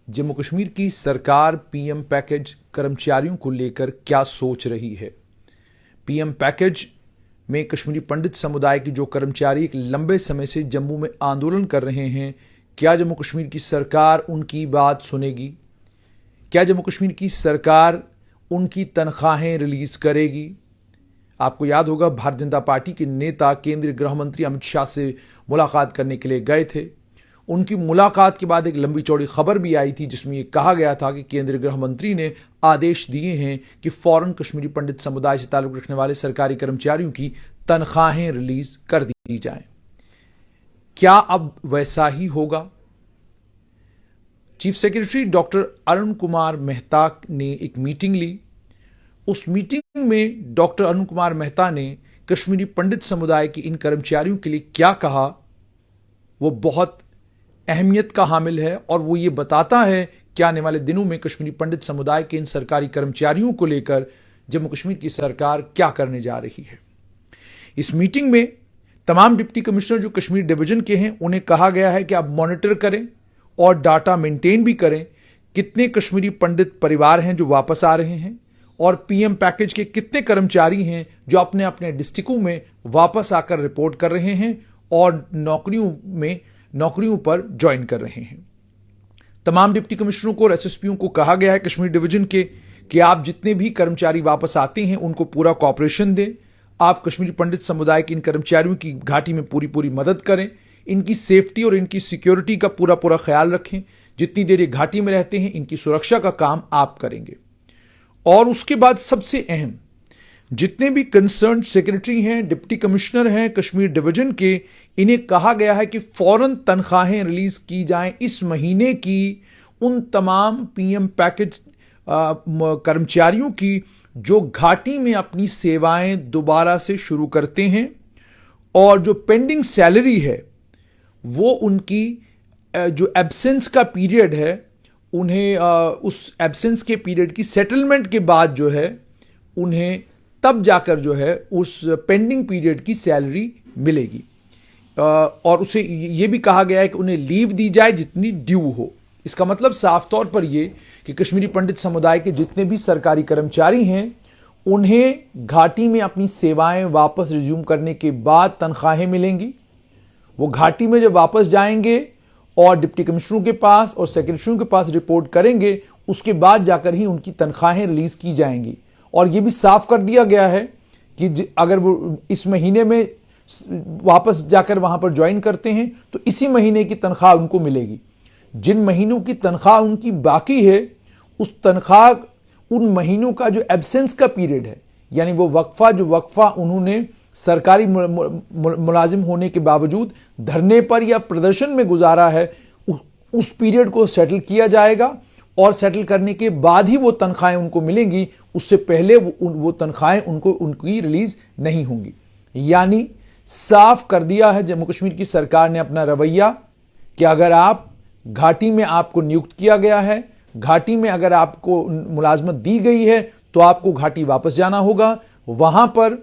जम्मू कश्मीर की सरकार PM package कर्मचारियों को लेकर क्या सोच रही है। पीएम पैकेज में कश्मीरी पंडित समुदाय के जो कर्मचारी एक लंबे समय से जम्मू में आंदोलन कर रहे हैं, क्या जम्मू कश्मीर की सरकार उनकी बात सुनेगी? क्या जम्मू कश्मीर की सरकार उनकी तनख्वाहें रिलीज करेगी? आपको याद होगा, भारतीय जनता पार्टी के नेता केंद्रीय गृह मंत्री अमित शाह से मुलाकात करने के लिए गए थे। उनकी मुलाकात के बाद एक लंबी चौड़ी खबर भी आई थी जिसमें यह कहा गया था कि केंद्रीय गृह मंत्री ने आदेश दिए हैं कि फौरन कश्मीरी पंडित समुदाय से ताल्लुक रखने वाले सरकारी कर्मचारियों की तनख्वाहें रिलीज कर दी जाएं। क्या अब वैसा ही होगा? Chief secretary doctor Arun Kumar Mehta ने एक मीटिंग ली। उस मीटिंग में डॉक्टर अरुण कुमार मेहता ने कश्मीरी पंडित समुदाय के इन कर्मचारियों के लिए क्या कहा, वो बहुत अहमियत का हामिल है और वो ये बताता है कि आने वाले दिनों में कश्मीरी पंडित समुदाय के इन सरकारी कर्मचारियों को लेकर जम्मू कश्मीर की सरकार क्या करने जा रही है। इस मीटिंग में तमाम डिप्टी कमिश्नर जो कश्मीर डिवीजन के हैं उन्हें कहा गया है कि आप मॉनिटर करें और डाटा मेंटेन भी करें, कितने कश्मीरी पंडित परिवार हैं जो वापस आ रहे हैं और पीएम पैकेज के कितने कर्मचारी हैं जो अपने अपने डिस्ट्रिक्टों में वापस आकर रिपोर्ट कर रहे हैं और नौकरियों पर ज्वाइन कर रहे हैं। तमाम डिप्टी कमिश्नरों को और एसएसपीओं को कहा गया है कश्मीर डिवीजन के कि आप जितने भी कर्मचारी वापस आते हैं उनको पूरा कॉपरेशन दें। आप कश्मीरी पंडित समुदाय के इन कर्मचारियों की घाटी में पूरी मदद करें, इनकी सेफ्टी और इनकी सिक्योरिटी का पूरा ख्याल रखें। जितनी देर ये घाटी में रहते हैं इनकी सुरक्षा का काम आप करेंगे। और उसके बाद सबसे अहम, जितने भी कंसर्न सेक्रेटरी हैं, डिप्टी कमिश्नर हैं कश्मीर डिवीजन के, इन्हें कहा गया है कि फौरन तनख्वाहें रिलीज की जाएं इस महीने की उन तमाम पीएम पैकेज कर्मचारियों की जो घाटी में अपनी सेवाएं दोबारा से शुरू करते हैं और जो पेंडिंग सैलरी है वो उनकी जो एब्सेंस का पीरियड है उन्हें उस एब्सेंस के पीरियड की सेटलमेंट के बाद जो है उन्हें तब जाकर जो है उस पेंडिंग पीरियड की सैलरी मिलेगी। और उसे ये भी कहा गया है कि उन्हें लीव दी जाए जितनी ड्यू हो। इसका मतलब साफ तौर पर यह कि कश्मीरी पंडित समुदाय के जितने भी सरकारी कर्मचारी हैं उन्हें घाटी में अपनी सेवाएं वापस रिज्यूम करने के बाद तनख्वाहें मिलेंगी। वो घाटी में जब वापस जाएंगे और डिप्टी कमिश्नरों के पास और सेक्रेटरियों के पास रिपोर्ट करेंगे, उसके बाद जाकर ही उनकी तनख्वाहें रिलीज की जाएंगी। और यह भी साफ कर दिया गया है कि अगर वो इस महीने में वापस जाकर वहां पर ज्वाइन करते हैं तो इसी महीने की तनख्वाह उनको मिलेगी। जिन महीनों की तनख्वाह उनकी बाकी है उस तनख्वाह उन महीनों का जो एब्सेंस का पीरियड है, यानी वो वक्फा उन्होंने सरकारी मुलाजिम होने के बावजूद धरने पर या प्रदर्शन में गुजारा है, उस पीरियड को सेटल किया जाएगा और सेटल करने के बाद ही वो तनख्वाहें उनको मिलेंगी। उससे पहले वो तनख्वाहें उनकी रिलीज नहीं होंगी। यानी साफ कर दिया है जम्मू कश्मीर की सरकार ने अपना रवैया कि अगर आप घाटी में आपको नियुक्त किया गया है, घाटी में अगर आपको मुलाजमत दी गई है तो आपको घाटी वापस जाना होगा। वहां पर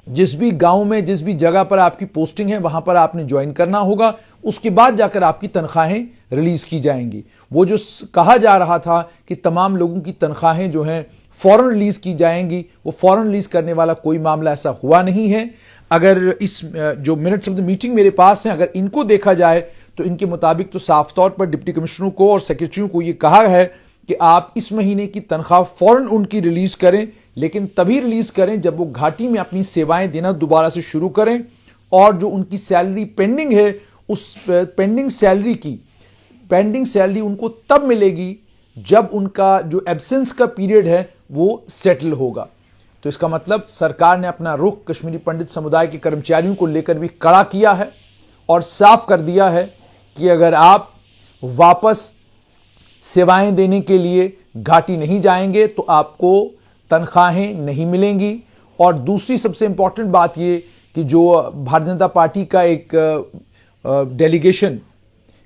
जिस भी गांव में जिस भी जगह पर आपकी पोस्टिंग है वहां पर आपने ज्वाइन करना होगा। उसके बाद जाकर आपकी तनख्वाहें रिलीज की जाएंगी। वो जो कहा जा रहा था कि तमाम लोगों की तनख्वाहें जो हैं फौरन रिलीज की जाएंगी, वो फौरन रिलीज करने वाला कोई मामला ऐसा हुआ नहीं है। अगर इस जो मिनट्स ऑफ द मीटिंग मेरे पास हैं, अगर इनको देखा जाए तो इनके मुताबिक तो साफ तौर पर डिप्टी कमिश्नरों को और सेक्रेटरियों को यह कहा है कि आप इस महीने की तनख्वाह फौरन उनकी रिलीज करें, लेकिन तभी रिलीज करें जब वो घाटी में अपनी सेवाएं देना दोबारा से शुरू करें और जो उनकी सैलरी पेंडिंग है उस पेंडिंग सैलरी उनको तब मिलेगी जब उनका जो एब्सेंस का पीरियड है वो सेटल होगा। तो इसका मतलब सरकार ने अपना रुख कश्मीरी पंडित समुदाय के कर्मचारियों को लेकर भी कड़ा किया है और साफ कर दिया है कि अगर आप वापस सेवाएं देने के लिए घाटी नहीं जाएंगे तो आपको तनख्वाहें नहीं मिलेंगी। और दूसरी सबसे इंपॉर्टेंट बात यह कि जो भारतीय जनता पार्टी का एक डेलीगेशन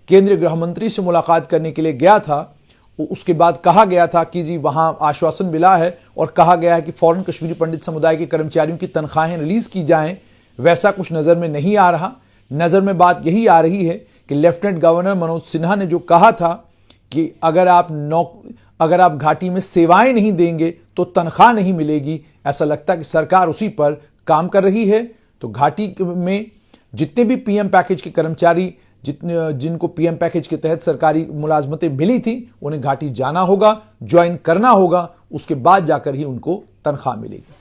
केंद्रीय गृह मंत्री से मुलाकात करने के लिए गया था, उसके बाद कहा गया था कि जी वहां आश्वासन मिला है और कहा गया है कि फौरन कश्मीरी पंडित समुदाय के कर्मचारियों की तनख्वाहें रिलीज की जाएं। वैसा कुछ नजर में नहीं आ रहा। नजर में बात यही आ रही है कि लेफ्टिनेंट गवर्नर मनोज सिन्हा ने जो कहा था कि अगर आप घाटी में सेवाएं नहीं देंगे तो तनख्वाह नहीं मिलेगी। ऐसा लगता है कि सरकार उसी पर काम कर रही है। तो घाटी में जितने भी पीएम पैकेज के कर्मचारी जिनको पीएम पैकेज के तहत सरकारी मुलाजमतें मिली थी, उन्हें घाटी जाना होगा, ज्वाइन करना होगा, उसके बाद जाकर ही उनको तनख्वाह मिलेगी।